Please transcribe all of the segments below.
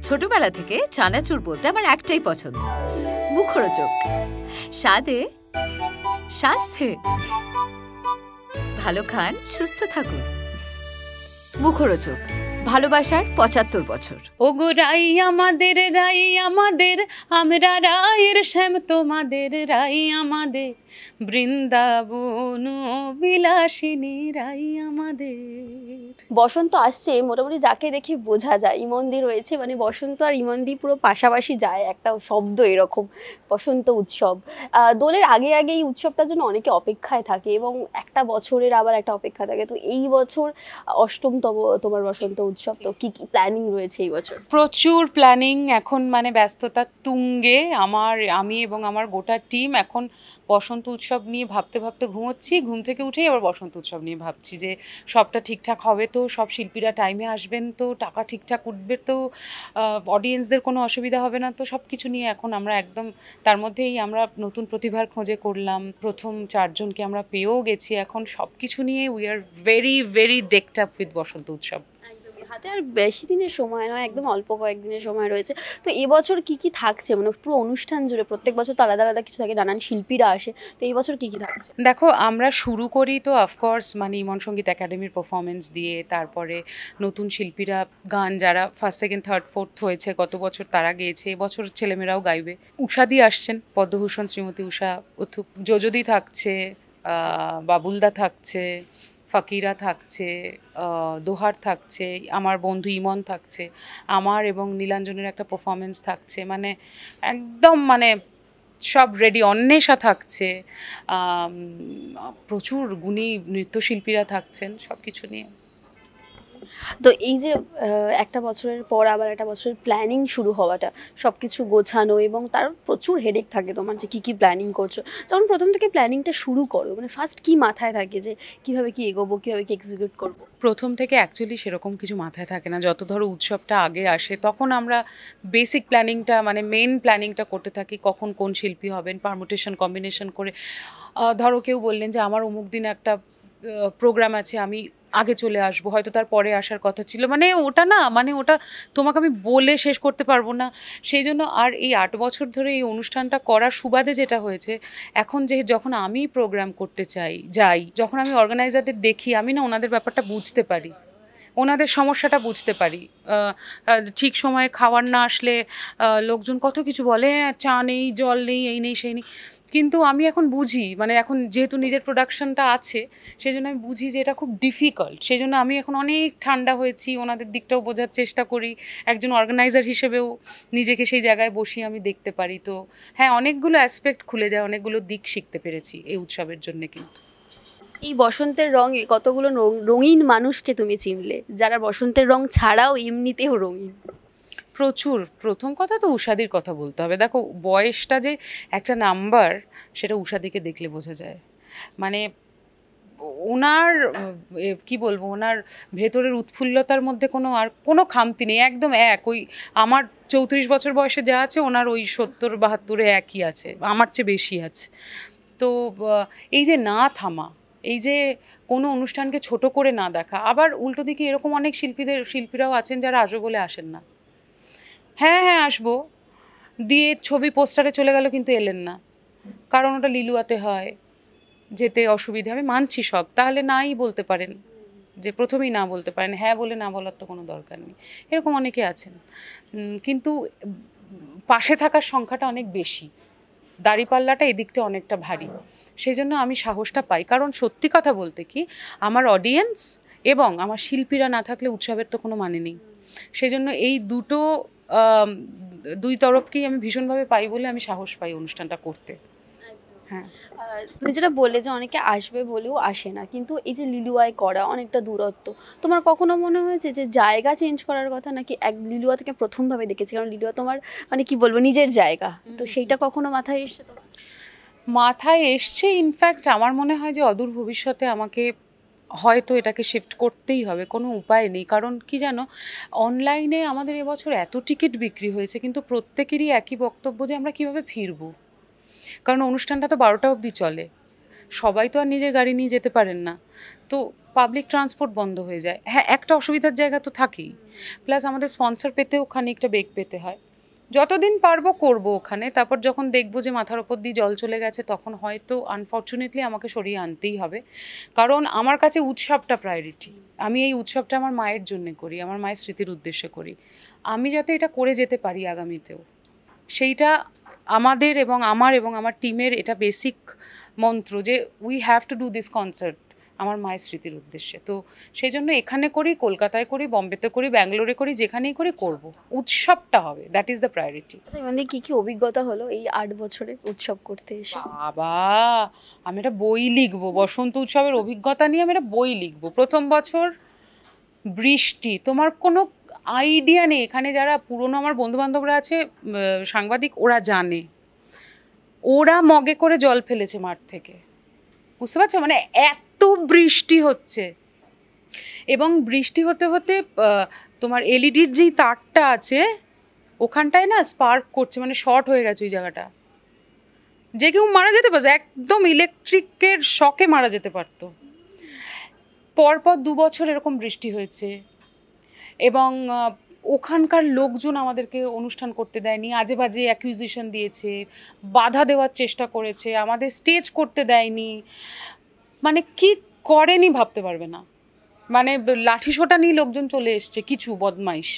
ছোটবেলা থেকে চানাচুর বলতে আমার একটাই পছন্দ, মুখরোচক, স্বাদে স্বাস্থ্যে। ভালো খান, সুস্থ থাকুন। মুখরোচক, ভালোবাসার ৭৫ বছর। ওগো রাই আমাদের, আমরা রায়ের শ্যাম তোমাদের, রাই আমাদের বৃন্দাবন বিলাসিনী, রাই আমাদের। বসন্ত আসছে, মোটামুটি যাকে দেখে বোঝা যায় ইমন্দি রয়েছে, মানে বসন্ত আর ইমন্দি পুরো পাশাপাশি যায়, একটা শব্দ এরকম, বসন্ত উৎসব। দোলের আগে আগে এই উৎসবটার জন্য অনেকে অপেক্ষায় থাকে এবং একটা বছরের আবার একটা অপেক্ষা থাকে। তো এই বছর অষ্টমতম তোমার বসন্ত উৎসব, তো কি কি প্ল্যানিং রয়েছে এই বছর? প্রচুর প্ল্যানিং এখন, মানে ব্যস্ততা তুঙ্গে। আমি এবং আমার গোটা টিম এখন বসন্ত উৎসব নিয়ে ভাবতে ভাবতে ঘুমোচ্ছি, ঘুম থেকে উঠেই আবার বসন্ত উৎসব নিয়ে ভাবছি যে সবটা ঠিকঠাক হবে তো, সব শিল্পীরা টাইমে আসবেন তো, টাকা ঠিকঠাক উঠবে তো, অডিয়েন্সদের কোনো অসুবিধা হবে না তো, সব কিছু নিয়ে এখন আমরা একদম তার মধ্যেই আমরা নতুন প্রতিভার খোঁজে করলাম, প্রথম ৪ জনকে আমরা পেয়েও গেছি। এখন সব কিছু নিয়ে we are very very decked up with Basanta Utsav. হাতে আর বেশি দিনের সময় নয়, একদম অল্প কয়েকদিনের সময় রয়েছে। তো এবছর কি কি থাকছে, মানে পুরো অনুষ্ঠান জুড়ে প্রত্যেক বছর তো আলাদা আলাদা কিছু থাকে, নানান শিল্পীরা আসে, তো এই বছর কি কি থাকছে? দেখো, আমরা শুরু করি তো অফকোর্স মানে ইমন সঙ্গীত একাডেমির পারফরমেন্স দিয়ে, তারপরে নতুন শিল্পীরা গান যারা ফার্স্ট সেকেন্ড থার্ড ফোর্থ হয়েছে গত বছর তারা গেয়েছে, এবছর ছেলেমেয়েরাও গাইবে। উষাদি আসছেন, পদ্মভূষণ শ্রীমতী উষা উথুপ, যোজদি থাকছে, বাবুলদা থাকছে, ফকিরা থাকছে, দোহার থাকছে, আমার বন্ধু ইমন থাকছে, আমার এবং নীলাঞ্জনের একটা পারফরমেন্স থাকছে, মানে একদম মানে সব রেডি। অন্বেষা থাকছে, প্রচুর গুণী নৃত্যশিল্পীরা থাকছেন, সব কিছু নিয়ে। তো এই যে একটা বছরের পর আবার একটা বছরের প্ল্যানিং শুরু হওয়াটা, সব কিছু গোছানো এবং তার প্রচুর হেডেক থাকে তোমার, যে কী কী প্ল্যানিং করছো যখন প্রথম থেকে প্ল্যানিংটা শুরু করো, মানে ফার্স্ট কি মাথায় থাকে যে কীভাবে কি এগোবো, কীভাবে কি এক্সিকিউট করবো? প্রথম থেকে অ্যাকচুয়ালি সেরকম কিছু মাথায় থাকে না। যত ধরো উৎসবটা আগে আসে তখন আমরা বেসিক প্ল্যানিংটা, মানে মেন প্ল্যানিংটা করতে থাকি, কখন কোন শিল্পী হবেন, পারমুটেশন কম্বিনেশন করে। ধরো কেউ বললেন যে আমার অমুক দিন একটা প্রোগ্রাম আছে, আমি আগে চলে আসবো, হয়তো তার পরে আসার কথা ছিল, মানে ওটা না, মানে ওটা তোমাকে আমি বলে শেষ করতে পারবো না। সেই জন্য আর এই ৮ বছর ধরে এই অনুষ্ঠানটা করার সুবাদে যেটা হয়েছে, এখন যখন আমি প্রোগ্রাম করতে যাই, যখন আমি অর্গানাইজারদের দেখি, আমি না ওনাদের ব্যাপারটা বুঝতে পারি, ওনাদের সমস্যাটা বুঝতে পারি। ঠিক সময়ে খাবার না আসলে লোকজন কত কিছু বলে, চা নেই, জল নেই, এই নেই সেই নেই, কিন্তু আমি এখন বুঝি, মানে এখন যেহেতু নিজের প্রোডাকশনটা আছে সেই জন্য আমি বুঝি যে এটা খুব ডিফিকাল্ট। সেই জন্য আমি এখন অনেক ঠান্ডা হয়েছি, ওনাদের দিকটাও বোঝার চেষ্টা করি, একজন অর্গানাইজার হিসেবেও নিজেকে সেই জায়গায় বসিয়ে আমি দেখতে পারি। তো হ্যাঁ, অনেকগুলো অ্যাসপেক্ট খুলে যায়, অনেকগুলো দিক শিখতে পেরেছি এই উৎসবের জন্য। কিন্তু এই বসন্তের রঙে কতগুলো রঙিন মানুষকে তুমি চিনলে, যারা বসন্তের রং ছাড়াও এমনিতেও রঙিন? প্রচুর। প্রথম কথা তো উষাদির কথা বলতে হবে। দেখো, বয়সটা যে একটা নাম্বার সেটা উষাদিকে দেখলে বোঝা যায়। মানে ওনার কি বলবো, ওনার ভেতরের উৎফুল্লতার মধ্যে কোনো খামতি নেই, একদম এক। ওই আমার ৩৪ বছর বয়সে যা আছে ওনার ওই ৭০-৭২-এ একই আছে, আমার চেয়ে বেশি আছে। তো এই যে না থামা, এই যে কোনো অনুষ্ঠানকে ছোট করে না দেখা, আবার উল্টো দিকে এরকম অনেক শিল্পীরাও আছেন যারা আসবে বলে আসেন না। হ্যাঁ হ্যাঁ আসবো দিয়ে ছবি পোস্টারে চলে গেল, কিন্তু এলেন না, কারণ ওটা লিলুয়াতে হয়, যেতে অসুবিধা। আমি মানছি সব, তাহলে নাই বলতে পারেন, যে প্রথমেই না বলতে পারেন, হ্যাঁ বলে না বলার তো কোনো দরকার নেই। এরকম অনেকে আছেন, কিন্তু পাশে থাকার সংখ্যাটা অনেক বেশি, দাঁড়িপাল্লাটা এদিকটা অনেকটা ভারী। সেই জন্য আমি সাহসটা পাই, কারণ সত্যি কথা বলতে কি, আমার অডিয়েন্স এবং আমার শিল্পীরা না থাকলে উৎসবের তো কোনো মানে নেই। সেই জন্য এই দুই তরফকেই আমি ভীষণভাবে পাই বলে আমি সাহস পাই অনুষ্ঠানটা করতে। হ্যাঁ, তুমি যেটা বললে যে অনেকে আসবে বলেও আসে না, কিন্তু এই যে লিলুয়ায় করা অনেকটা দূরত্ব, তোমার কখনো মনে হয়েছে যে জায়গা চেঞ্জ করার কথা, নাকি এক লিলুয়া থেকে প্রথমভাবে দেখেছি, কারণ লিলুয়া তোমার মানে কি বলবো নিজের জায়গা, তো সেইটা কখনো মাথায় এসছে তোমার? মাথায় এসছে। ইনফ্যাক্ট আমার মনে হয় যে অদূর ভবিষ্যতে আমাকে হয়তো এটাকে শিফট করতেই হবে, কোনো উপায় নেই। কারণ কি জানো, অনলাইনে আমাদের এবছর এত টিকিট বিক্রি হয়েছে, কিন্তু প্রত্যেকেরই একই বক্তব্য যে আমরা কিভাবে ফিরবো, কারণ অনুষ্ঠানটা তো 12টা অবধি চলে। সবাই তো আর নিজের গাড়ি নিয়ে যেতে পারেন না, তো পাবলিক ট্রান্সপোর্ট বন্ধ হয়ে যায়। হ্যাঁ, একটা অসুবিধার জায়গা তো থাকেই, প্লাস আমাদের স্পন্সর পেতেও খানিকটা বেগ পেতে হয়। যতদিন পারবো করব ওখানে, তারপর যখন দেখবো যে মাথার ওপর দিয়ে জল চলে গেছে তখন হয়তো আনফর্চুনেটলি আমাকে সরিয়ে আনতেই হবে, কারণ আমার কাছে উৎসবটা প্রায়োরিটি। আমি এই উৎসবটা আমার মায়ের জন্যে করি, আমার মায়ের স্মৃতির উদ্দেশ্যে করি। আমি যাতে এটা করে যেতে পারি আগামীতেও, সেইটা আমাদের এবং আমার টিমের এটা বেসিক মন্ত্র যে we have to do this concert আমার মায়ের স্মৃতির উদ্দেশ্যে। তো সেই জন্য এখানে করি, কলকাতায় করি, বম্বেতে করি, ব্যাঙ্গালোরে করি, যেখানেই করি করব, উৎসবটা হবে, দ্যাট ইজ দ্য প্রায়োরিটি। আচ্ছা মানে কি কি অভিজ্ঞতা হলো এই 8 বছরে উৎসব করতে এসে? বাবা, আমি একটা বই লিখবো বসন্ত উৎসবের অভিজ্ঞতা নিয়ে, আমি একটা বই লিখবো। প্রথম বছর বৃষ্টি, তোমার কোনো আইডিয়া নেই। এখানে যারা পুরনো আমার বন্ধুবান্ধবরা আছে সাংবাদিক, ওরা জানে, ওরা মগে করে জল ফেলেছে মাঠ থেকে, বুঝতে পারছো? মানে এত বৃষ্টি হচ্ছে, এবং বৃষ্টি হতে হতে তোমার এলইডির যেই তারটা আছে ওখানটায় না স্পার্ক করছে, মানে শর্ট হয়ে গেছে ওই জায়গাটা, যে কেউ মারা যেতে পারছে, একদম ইলেকট্রিকের শকে মারা যেতে পারতো। পরপর 2 বছর এরকম বৃষ্টি হয়েছে, এবং ওখানকার লোকজন আমাদেরকে অনুষ্ঠান করতে দেয়নি, আজে বাজে অ্যাকুইজিশন দিয়েছে, বাধা দেওয়ার চেষ্টা করেছে, আমাদের স্টেজ করতে দেয়নি, মানে কি করেনি ভাবতে পারবে না। মানে লাঠি সোটা নিয়ে লোকজন চলে এসছে, কিছু বদমাইশ,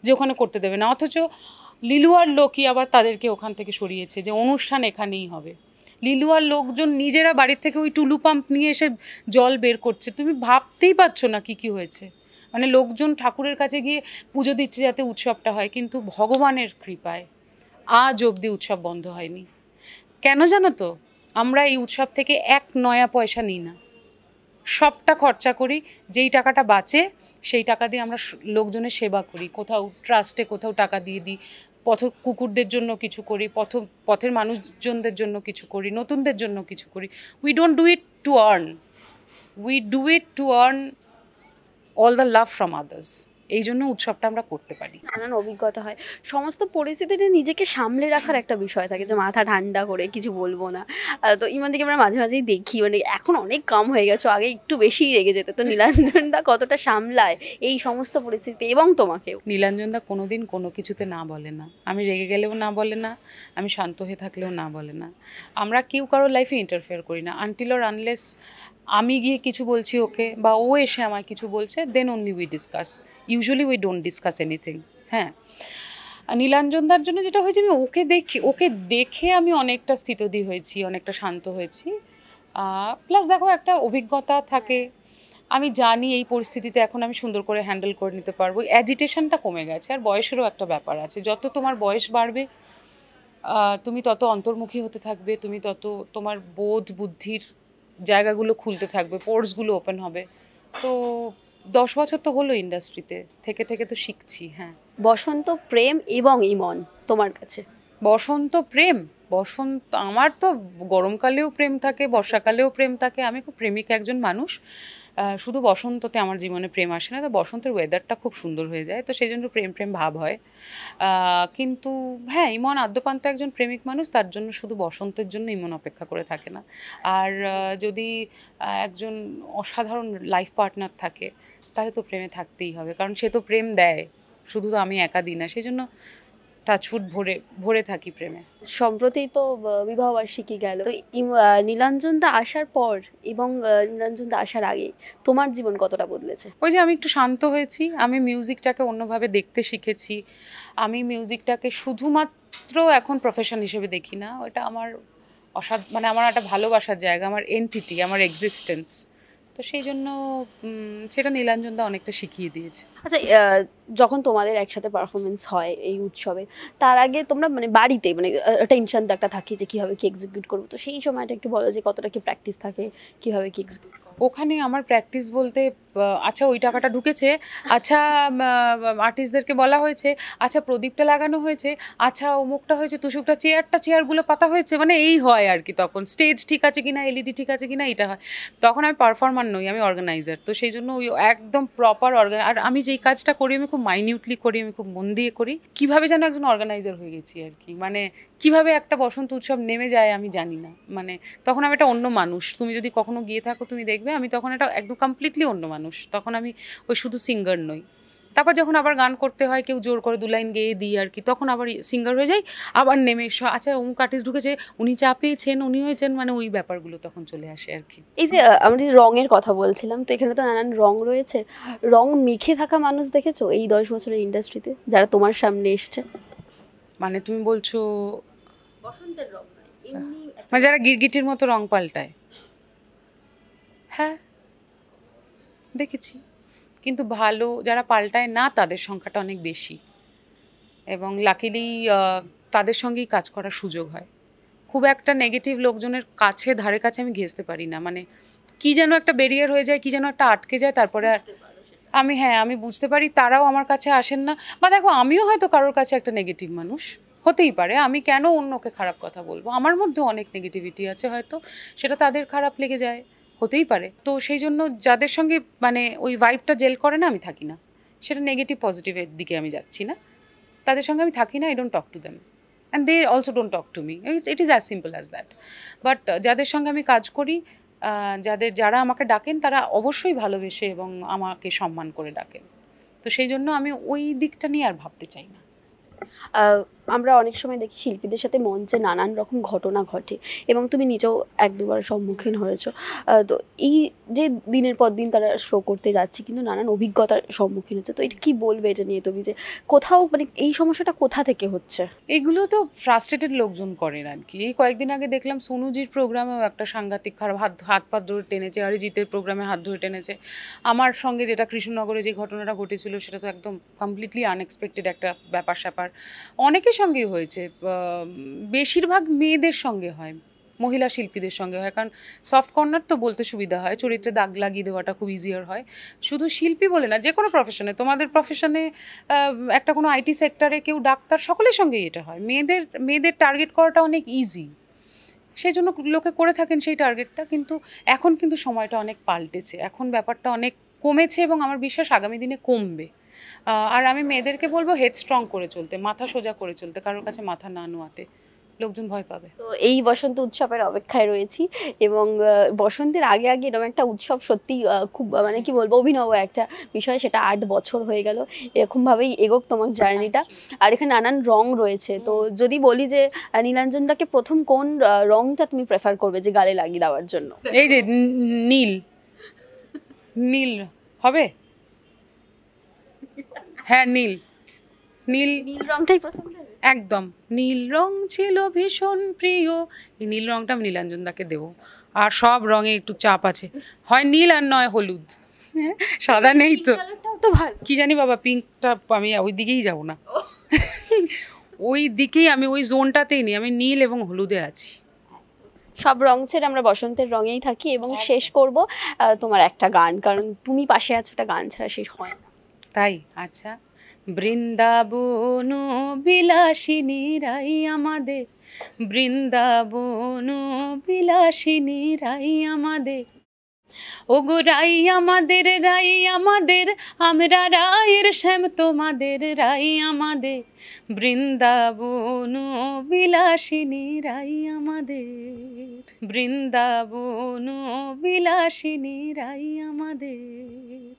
যে ওখানে করতে দেবে না, অথচ লিলুয়ার লোকই আবার তাদেরকে ওখান থেকে সরিয়েছে যে অনুষ্ঠান এখানেই হবে। লিলুয়ার লোকজন নিজেরা বাড়ির থেকে ওই টুলু পাম্প নিয়ে এসে জল বের করছে, তুমি ভাবতেই পারছো না কি কি হয়েছে। মানে লোকজন ঠাকুরের কাছে গিয়ে পুজো দিচ্ছে যাতে উৎসবটা হয়, কিন্তু ভগবানের কৃপায় আজ অবধি উৎসব বন্ধ হয়নি। কেন জানো তো? আমরা এই উৎসব থেকে 1 নয়া পয়সা নিই না, সবটা খরচা করি, যেই টাকাটা বাঁচে সেই টাকা দিয়ে আমরা লোকজনের সেবা করি, কোথাও ট্রাস্টে কোথাও টাকা দিয়ে দিই, কুকুরদের জন্য কিছু করি, পথের মানুষজনদের জন্য কিছু করি, নতুনদের জন্য কিছু করি। We don't do it to earn, we do it to earn all the love from others. এই জন্য উৎসবটা আমরা করতে পারি। নানান অভিজ্ঞতা হয়, সমস্ত পরিস্থিতিতে নিজেকে সামলে রাখার একটা বিষয় থাকে যে মাথা ঠান্ডা করে কিছু বলবো না। তো ইমানদিকে আমরা মাঝে মাঝেই দেখি, মানে এখন অনেক কম হয়ে গেছে, আগে একটু বেশিই রেগে যেত। তো নীলাঞ্জনদা কতটা সামলায় এই সমস্ত পরিস্থিতি, এবং তোমাকেও? নীলাঞ্জনদা কোনোদিন কোনো কিছুতে না বলে না, আমি রেগে গেলেও না বলে না, আমি শান্ত হয়ে থাকলেও না বলে না। আমরা কেউ কারোর লাইফে ইন্টারফেয়ার করি না, আনটিল অর আনলেস আমি গিয়ে কিছু বলছি ওকে বা ও এসে আমায় কিছু বলছে, then only we discuss. Usually we don't discuss anything. হ্যাঁ, নীলাঞ্জনদার জন্য যেটা হয়েছে, আমি ওকে দেখে আমি অনেকটা স্থিতধী হয়েছি, অনেকটা শান্ত হয়েছি। প্লাস দেখো, একটা অভিজ্ঞতা থাকে, আমি জানি এই পরিস্থিতিতে এখন আমি সুন্দর করে হ্যান্ডেল করে নিতে পারবো, অ্যাজিটেশনটা কমে গেছে। আর বয়সেরও একটা ব্যাপার আছে, যত তোমার বয়স বাড়বে তুমি তত অন্তর্মুখী হতে থাকবে, তুমি তত তোমার বোধ বুদ্ধির জায়গাগুলো খুলতে থাকবে, পোর্সগুলো ওপেন হবে। তো 10 বছর তো হলো ইন্ডাস্ট্রিতে থেকে থেকে, তো শিখছি। হ্যাঁ, বসন্ত, প্রেম এবং ইমন তোমার কাছে? বসন্ত, প্রেম, বসন্ত আমার তো গরমকালেও প্রেম থাকে, বর্ষাকালেও প্রেম থাকে। আমি খুব প্রেমিক একজন মানুষ। শুধু বসন্ততে আমার জীবনে প্রেম আসে না, তো বসন্তের ওয়েদারটা খুব সুন্দর হয়ে যায়, তো সেই জন্য প্রেম প্রেম ভাব হয়। কিন্তু হ্যাঁ, ইমন আদ্যপান্ত একজন প্রেমিক মানুষ, তার জন্য শুধু বসন্তের জন্য ইমন অপেক্ষা করে থাকে না। আর যদি একজন অসাধারণ লাইফ পার্টনার থাকে তাহলে তো প্রেমে থাকতেই হবে, কারণ সে তো প্রেম দেয়, শুধু তো আমি একা দিই না। সেই জন্য টাচউড ভরে থাকি প্রেমে। সম্প্রতি তো বিবাহবার্ষিকী গেল, তো নীলাঞ্জনদা আসার পর এবং নীলাঞ্জনদা আসার আগে তোমার জীবন কতটা বদলেছে? ওই যে আমি একটু শান্ত হয়েছি, আমি মিউজিকটাকে অন্যভাবে দেখতে শিখেছি, আমি মিউজিকটাকে শুধুমাত্র এখন প্রফেশন হিসেবে দেখি না, ওটা আমার মানে আমার একটা ভালোবাসার জায়গা, আমার এন্টিটি, আমার এক্সিস্টেন্স। তো সেই জন্য সেটা নীলাঞ্জনদা অনেকটা শিখিয়ে দিয়েছে। আচ্ছা, যখন তোমাদের একসাথে পারফরমেন্স হয় এই উৎসবে, তার আগে তোমরা মানে বাড়িতে মানে টেনশন তো একটা থাকে যে কীভাবে কি এক্সিকিউট করবো, তো সেই সময়টা একটু বলো যে কতটা কি প্র্যাকটিস থাকে, কীভাবে কি এক্সিকিউট? ওখানে আমার প্র্যাকটিস বলতে, আচ্ছা ওই টাকাটা ঢুকেছে, আচ্ছা আর্টিস্টদেরকে বলা হয়েছে, আচ্ছা প্রদীপটা লাগানো হয়েছে, আচ্ছা অমুকটা হয়েছে, তুষুকটা চেয়ারগুলো পাতা হয়েছে, মানে এই হয় আর কি। তখন স্টেজ ঠিক আছে কিনা, এলইডি ঠিক আছে কিনা, এটা হয়। তখন আমি পারফর্মার নই, আমি অর্গানাইজার। তো সেই জন্য ওই একদম প্রপার আর আমি যেই কাজটা করি আমি খুব মাইনিউটলি করি, আমি খুব মন দিয়ে করি। কিভাবে যেন একজন অর্গানাইজার হয়ে গেছি আর কি, মানে কিভাবে একটা বসন্ত উৎসব নেমে যায় আমি জানি না। মানে তখন আমি একটা অন্য মানুষ, তুমি যদি কখনো গিয়ে থাকো তুমি দেখবে আমি তখন একটা একদম কমপ্লিটলি অন্য মানুষ। তখন আমি ওই শুধু সিঙ্গার নই। তারপর যখন আবার গান করতে হয়, কেউ জোর করে 2 লাইন গেয়ে দিই আর কি, তখন আবার সিঙ্গার হয়ে যাই। আবার নেমে আচ্ছা অমুক আর্টিস্ট ঢুকেছে, উনি চা পেয়েছেন, উনি হয়েছেন, মানে ওই ব্যাপারগুলো তখন চলে আসে আর কি। এই যে আমরা যে রঙের কথা বলছিলাম, তো এখানে তো নানান রং রয়েছে। রং মেখে থাকা মানুষ দেখেছো এই 10 বছরের ইন্ডাস্ট্রিতে, যারা তোমার সামনে এসছে? মানে তুমি বলছো বসন্তের রং নয়, এমনি মানে যারা গিরগিটির মতো রং পাল্টায়? হ্যাঁ দেখেছি, কিন্তু ভালো যারা পাল্টায় না তাদের সংখ্যাটা অনেক বেশি, এবং লাকিলি তাদের সঙ্গেই কাজ করার সুযোগ হয়। খুব একটা নেগেটিভ লোকজনের কাছে ধারে কাছে আমি ঘেঁষতে পারি না, মানে কি যেন একটা ব্যারিয়ার হয়ে যায়, কি যেন একটা আটকে যায়, তারপরে আর আমি বুঝতে পারি তারাও আমার কাছে আসেন না। বা দেখো আমিও হয়তো কারোর কাছে একটা নেগেটিভ মানুষ হতেই পারে, আমি কেন অন্যকে খারাপ কথা বলবো? আমার মধ্যে অনেক নেগেটিভিটি আছে, হয়তো সেটা তাদের খারাপ লেগে যায়, হতেই পারে। তো সেই জন্য যাদের সঙ্গে মানে ওই ভাইবটা জেল করে না, আমি থাকি না। সেটা নেগেটিভ পজিটিভের দিকে আমি যাচ্ছি না, তাদের সঙ্গে আমি থাকি না, I don't talk to them and they also don't talk to me. It is as simple as that. But যাদের সঙ্গে আমি কাজ করি, যারা আমাকে ডাকেন, তারা অবশ্যই ভালোবেসে এবং আমাকে সম্মান করে ডাকেন। তো সেই জন্য আমি ওই দিকটা নিয়ে আর ভাবতে চাই না। আমরা অনেক সময় দেখি শিল্পীদের সাথে মঞ্চে নানান রকম ঘটনা ঘটে, এবং তুমি নিজেও 1-2বার সম্মুখীন হয়েছো। তো এই যে দিনের পর দিন তারা শো করতে যাচ্ছে, কিন্তু নানান অভিজ্ঞতার সম্মুখীন হচ্ছে, তো এটা কি বলবে এটা নিয়ে তুমি, যে কোথাও মানে এই সমস্যাটা কোথা থেকে হচ্ছে? এগুলো তো ফ্রাস্ট্রেটেড লোকজন করেন আর কি। এই কয়েকদিন আগে দেখলাম সোনুজির প্রোগ্রামেও একটা সাংঘাতিক খারাপ হাত পা ধরে টেনেছে, অরিজিতের প্রোগ্রামে হাত ধরে টেনেছে। আমার সঙ্গে যেটা কৃষ্ণনগরে যে ঘটনাটা ঘটেছিল, সেটা তো একদম কমপ্লিটলি আনএক্সপেক্টেড একটা ব্যাপার স্যাপার। অনেকের সঙ্গেই হয়েছে, বেশিরভাগ মেয়েদের সঙ্গে হয়, মহিলা শিল্পীদের সঙ্গে হয়, কারণ সফট কর্নার তো বলতে সুবিধা হয়, চরিত্রে দাগ লাগিয়ে দেওয়াটা খুব ইজিয়ার হয়। শুধু শিল্পী বলে না, যে কোনো প্রফেশনে, তোমাদের প্রফেশনে একটা কোনো আইটি সেক্টরে কেউ ডাক্তার, সকলের সঙ্গেই এটা হয়। মেয়েদের টার্গেট করাটা অনেক ইজি, সেই জন্য লোকে করে থাকেন সেই টার্গেটটা। কিন্তু এখন কিন্তু সময়টা অনেক পাল্টেছে, এখন ব্যাপারটা অনেক কমেছে, এবং আমার বিশ্বাস আগামী দিনে কমবে। আর আমি মেয়েদেরকে বলবো হেড স্ট্রং করে চলতে, মাথা সোজা করে চলতে, কারোর কাছে মাথা না নোয়াতে, লোকজন ভয় পাবে। তো এই বসন্ত উৎসবের অপেক্ষায় রয়েছি, এবং বসন্তের আগে আগে এরকম একটা উৎসব সত্যি খুব মানে কি বলবো, অভিনব একটা বিষয়। সেটা 8 বছর হয়ে গেল, এরকমভাবেই এগোক তোমার জার্নিটা। আর এখানে নানান রং রয়েছে, তো যদি বলি যে নীলাঞ্জন দাকে প্রথম কোন রংটা তুমি প্রেফার করবে যে গালে লাগিয়ে দেওয়ার জন্য? এই যে নীল নীল হবে, হ্যাঁ নীল নীল নীল রংটাই প্রথম দেবে? একদম, নীল রং ছিল ভীষণ প্রিয়, এই নীল রংটা আমি নীলাঞ্জন দাকে দেবো। আর সব রঙে একটু চাপ আছে, হয় নীল আর নয় হলুদ, সাদা নেই তো। তো ভালো, কি জানি বাবা, পিঙ্কটা আমি ওই দিকেই যাব না, ওই দিকেই আমি ওই জোনটাতেই নেই, আমি নীল এবং হলুদে আছি। সব রং ছেড়ে আমরা বসন্তের রঙেই থাকি, এবং শেষ করব তোমার একটা গান, কারণ তুমি পাশে আছো, একটা গান ছাড়া শেষ হয় না। তাই? আচ্ছা। বৃন্দাবন বিলাসিনী রাই আমাদের, বৃন্দাবন বিলাসিনী রাই আমাদের, ওগো রাই আমাদের, রাই আমাদের, আমরা রায়ের শ্যাম তোমাদের, রাই আমাদের, বৃন্দাবন বিলাসিনী রাই আমাদের, বৃন্দাবন বিলাসিনী রাই আমাদের।